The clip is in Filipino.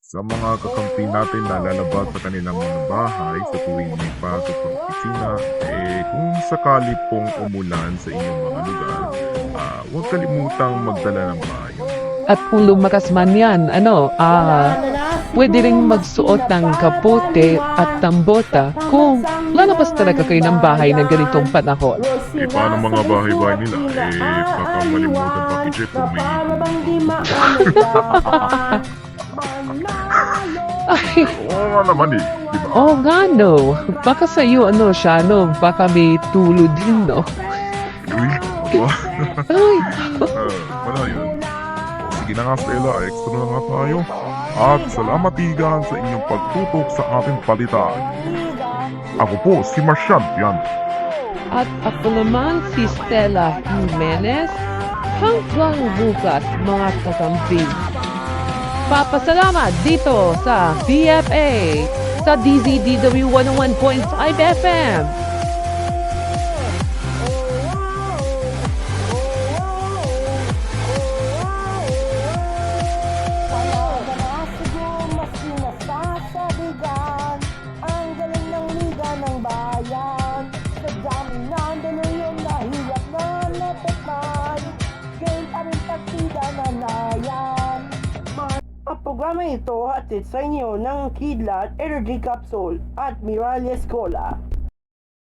sa mga kakampi natin na lalabas sa kanilang mga bahay sa tuwing may pasok sa opisina, kung sakali pong umulan sa inyong mga lugar, huwag kalimutang magdala ng payong. At kung lumakas man yan, pwede ring magsuot ng kapote at tambota kung lalabas talaga kayo ng bahay ng ganitong panahon. Paano mga bahay-bahay nila? Baka malimutan pa kung may Ay, oo nga naman di ba? oh nga no. Baka sa'yo siya baka may tulo din Uy, aba. Ay, Wala yun. Sige na nga Stella, extra na nga tayo. At salamat Igan sa inyong pagtutok sa ating palitan. Ako po si Marcial yan. at ako naman si Stella Jimenez. Hanggang bukas mga kakampi. Papasalamat dito sa BFA sa DZDW 101.5 FM. Ang galing ng liga ng bayan. Sa dami nandalo yung nahirap na natatay. Game pa rin partida na nayan. Ang programa ito hatid sa inyo ng Kidlat Energy Capsule at Miralles Cola.